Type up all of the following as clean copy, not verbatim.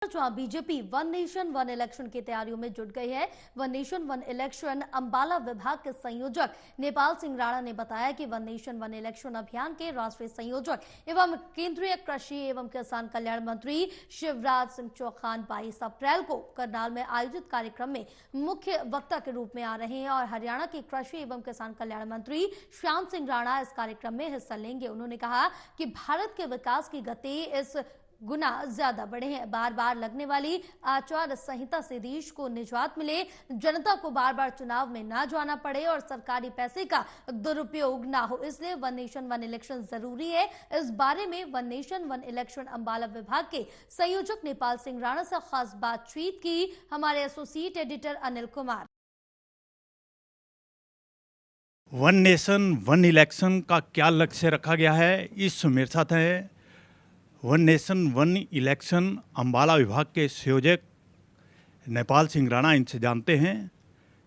जहां BJP one nation one election की तैयारियों में जुट गई है। One nation one election Ambala विभाग के संयोजक नेपाल सिंह राणा ने बताया कि वन नेशन वन इलेक्शन अभियान के राष्ट्रीय संयोजक एवं केंद्रीय कृषि एवं किसान कल्याण मंत्री शिवराज सिंह चौहान 22 अप्रैल को करनाल में आयोजित कार्यक्रम में मुख्य वक्ता के रूप में आ रहे हैं और हरियाणा के कृषि एवं किसान कल्याण मंत्री श्याम सिंह राणा इस कार्यक्रम में हिस्सा लेंगे। उन्होंने कहा कि भारत के विकास की गति इस गुना ज्यादा बढ़े हैं। बार बार लगने वाली आचार संहिता से देश को निजात मिले, जनता को बार बार चुनाव में ना जाना पड़े और सरकारी पैसे का दुरुपयोग ना हो, इसलिए वन नेशन वन इलेक्शन जरूरी है। इस बारे में one nation one election Ambala विभाग के संयोजक नेपाल सिंह राणा से खास बातचीत की हमारे associate editor Anil Kumar. One nation one election का क्या लक्ष्य रखा गया है, इस मेरे साथ है one nation one election Ambala विभाग के संयोजक नेपाल सिंह राणा। इनसे जानते हैं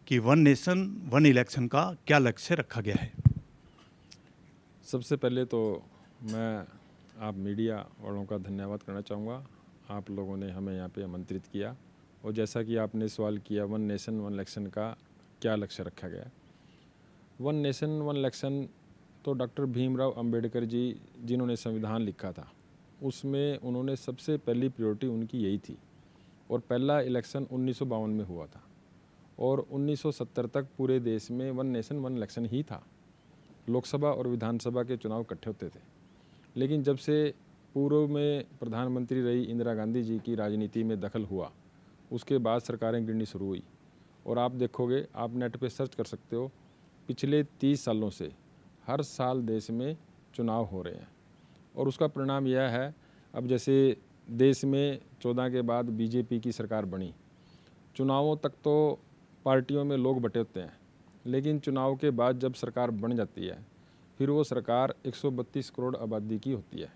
कि वन नेशन वन इलेक्शन का क्या लक्ष्य रखा गया है। सबसे पहले तो मैं आप मीडिया वालों का धन्यवाद करना चाहूँगा। आप लोगों ने हमें यहाँ पे आमंत्रित किया और जैसा कि आपने सवाल किया वन नेशन वन इलेक्शन का क्या लक्ष्य रखा गया है। वन नेशन वन इलेक्शन तो डॉक्टर भीमराव अंबेडकर जी जिन्होंने संविधान लिखा था उसमें उन्होंने सबसे पहली प्रायोरिटी उनकी यही थी और पहला इलेक्शन 1952 में हुआ था और 1970 तक पूरे देश में वन नेशन वन इलेक्शन ही था। लोकसभा और विधानसभा के चुनाव इकट्ठे होते थे, लेकिन जब से पूर्व में प्रधानमंत्री रही इंदिरा गांधी जी की राजनीति में दखल हुआ उसके बाद सरकारें गिरनी शुरू हुई और आप देखोगे, आप नेट पे सर्च कर सकते हो, पिछले 30 सालों से हर साल देश में चुनाव हो रहे हैं और उसका परिणाम यह है, अब जैसे देश में 14 के बाद बीजेपी की सरकार बनी, चुनावों तक तो पार्टियों में लोग बटे होते हैं, लेकिन चुनाव के बाद जब सरकार बन जाती है फिर वो सरकार 132 करोड़ आबादी की होती है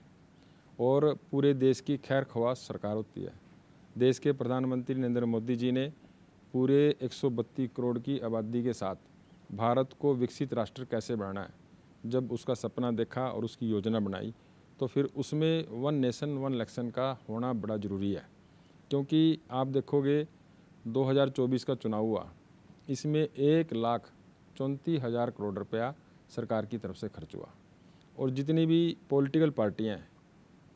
और पूरे देश की खैर ख्वाह सरकार होती है। देश के प्रधानमंत्री नरेंद्र मोदी जी ने पूरे 132 करोड़ की आबादी के साथ भारत को विकसित राष्ट्र कैसे बनाना है, जब उसका सपना देखा और उसकी योजना बनाई तो फिर उसमें वन नेशन वन इलेक्शन का होना बड़ा ज़रूरी है। क्योंकि आप देखोगे 2024 का चुनाव हुआ, इसमें 1,34,000 करोड़ रुपया सरकार की तरफ से खर्च हुआ और जितनी भी पॉलिटिकल पार्टियां हैं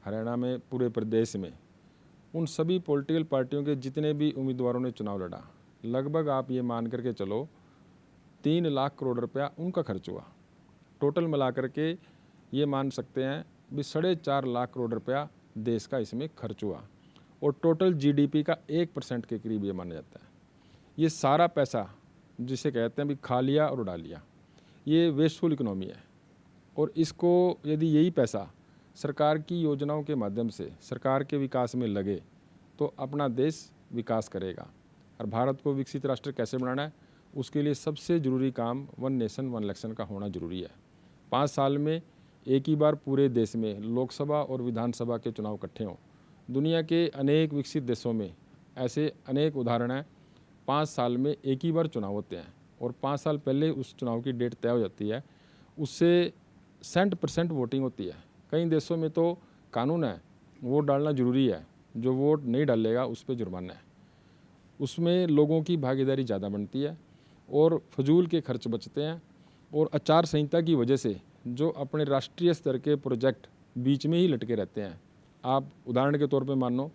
हरियाणा में पूरे प्रदेश में, उन सभी पॉलिटिकल पार्टियों के जितने भी उम्मीदवारों ने चुनाव लड़ा, लगभग आप ये मान करके चलो 3 लाख करोड़ रुपया उनका खर्च हुआ। टोटल मिला करके ये मान सकते हैं भी 4.5 लाख करोड़ रुपया देश का इसमें खर्च हुआ और टोटल जीडीपी का 1% के करीब ये माना जाता है। ये सारा पैसा जिसे कहते हैं भी खा लिया और उड़ा लिया, ये वेस्टफुल इकोनॉमी है और इसको यदि यही पैसा सरकार की योजनाओं के माध्यम से सरकार के विकास में लगे तो अपना देश विकास करेगा। और भारत को विकसित राष्ट्र कैसे बनाना है उसके लिए सबसे ज़रूरी काम वन नेशन वन इलेक्शन का होना ज़रूरी है। 5 साल में एक ही बार पूरे देश में लोकसभा और विधानसभा के चुनाव इकट्ठे हों। दुनिया के अनेक विकसित देशों में ऐसे अनेक उदाहरण हैं, 5 साल में एक ही बार चुनाव होते हैं और 5 साल पहले उस चुनाव की डेट तय हो जाती है, उससे 100% वोटिंग होती है। कई देशों में तो कानून है वोट डालना ज़रूरी है, जो वोट नहीं डालेगा उस पर जुर्माना है। उसमें लोगों की भागीदारी ज़्यादा बनती है और फजूल के खर्च बचते हैं और आचार संहिता की वजह से जो अपने राष्ट्रीय स्तर के प्रोजेक्ट बीच में ही लटके रहते हैं। आप उदाहरण के तौर पे मानो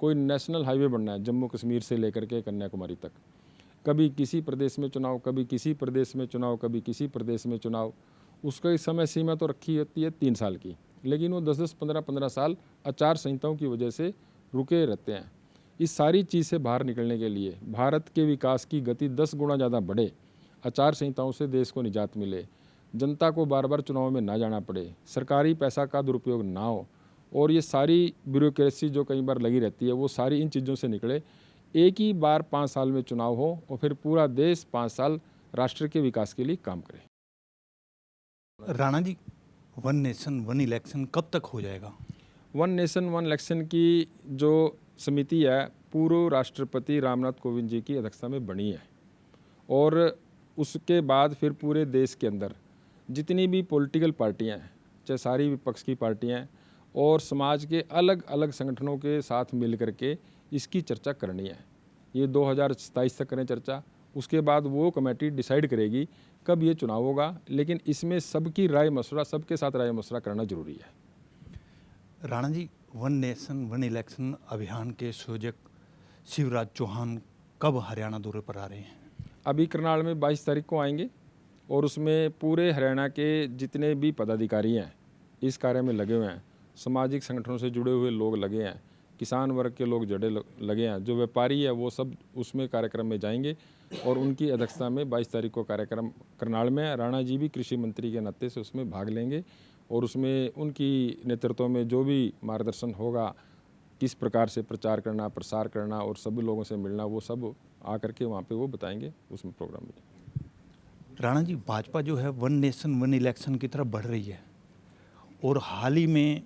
कोई नेशनल हाईवे बनना है जम्मू कश्मीर से लेकर के कन्याकुमारी तक, कभी किसी प्रदेश में चुनाव, कभी किसी प्रदेश में चुनाव, कभी किसी प्रदेश में चुनाव, उसका समय सीमा तो रखी होती है 3 साल की, लेकिन वो 10-10, 15-15 साल आचार संहिताओं की वजह से रुके रहते हैं। इस सारी चीज़ से बाहर निकलने के लिए, भारत के विकास की गति 10 गुना ज़्यादा बढ़े, आचार संहिताओं से देश को निजात मिले, जनता को बार बार चुनाव में ना जाना पड़े, सरकारी पैसा का दुरुपयोग ना हो और ये सारी ब्यूरोक्रेसी जो कई बार लगी रहती है वो सारी इन चीज़ों से निकले, एक ही बार 5 साल में चुनाव हो और फिर पूरा देश 5 साल राष्ट्र के विकास के लिए काम करे। Rana ji, one nation one election कब तक हो जाएगा? वन नेशन वन इलेक्शन की जो समिति है पूर्व राष्ट्रपति रामनाथ कोविंद जी की अध्यक्षता में बनी है और उसके बाद फिर पूरे देश के अंदर जितनी भी पॉलिटिकल पार्टियां हैं, चाहे सारी विपक्ष की पार्टियां हैं और समाज के अलग अलग संगठनों के साथ मिल करके इसकी चर्चा करनी है। ये 2027 तक करें चर्चा, उसके बाद वो कमेटी डिसाइड करेगी कब ये चुनाव होगा, लेकिन इसमें सबकी राय मशवरा, सबके साथ राय मशवरा करना जरूरी है। Rana ji, one nation one election अभियान के संयोजक शिवराज चौहान कब हरियाणा दौरे पर आ रहे हैं? अभी करनाल में 22 तारीख को आएंगे और उसमें पूरे हरियाणा के जितने भी पदाधिकारी हैं इस कार्य में लगे हुए हैं, सामाजिक संगठनों से जुड़े हुए लोग लगे हैं, किसान वर्ग के लोग लगे हैं, जो व्यापारी है वो सब उसमें कार्यक्रम में जाएंगे और उनकी अध्यक्षता में 22 तारीख को कार्यक्रम करनाल में है। राणा जी भी कृषि मंत्री के नाते से उसमें भाग लेंगे और उसमें उनकी नेतृत्व में जो भी मार्गदर्शन होगा, किस प्रकार से प्रचार करना, प्रसार करना और सभी लोगों से मिलना, वो सब आकर के वहाँ पे वो बताएंगे उसमें प्रोग्राम में। राणा जी, भाजपा जो है वन नेशन वन इलेक्शन की तरफ बढ़ रही है और हाल ही में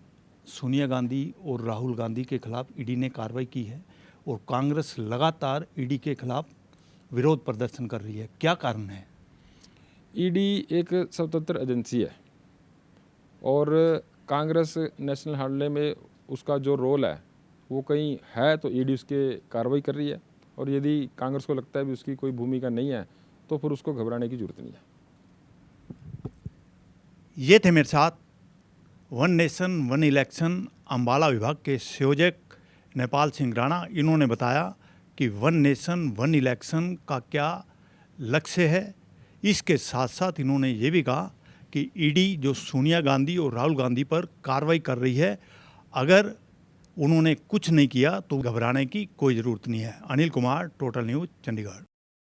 सोनिया गांधी और राहुल गांधी के खिलाफ ईडी ने कार्रवाई की है और कांग्रेस लगातार ईडी के खिलाफ विरोध प्रदर्शन कर रही है, क्या कारण है? ईडी एक स्वतंत्र एजेंसी है और कांग्रेस नेशनल हल्ले में उसका जो रोल है वो कहीं है तो ईडी उसके कार्रवाई कर रही है, और यदि कांग्रेस को लगता है भी उसकी कोई भूमिका नहीं है तो फिर उसको घबराने की जरूरत नहीं है। ये थे मेरे साथ one nation one election Ambala विभाग के संयोजक नेपाल सिंह राणा। इन्होंने बताया कि वन नेशन वन इलेक्शन का क्या लक्ष्य है। इसके साथ साथ इन्होंने ये भी कहा कि ईडी जो सोनिया गांधी और राहुल गांधी पर कार्रवाई कर रही है, अगर उन्होंने कुछ नहीं किया तो घबराने की कोई ज़रूरत नहीं है। Anil Kumar, total news, Chandigarh.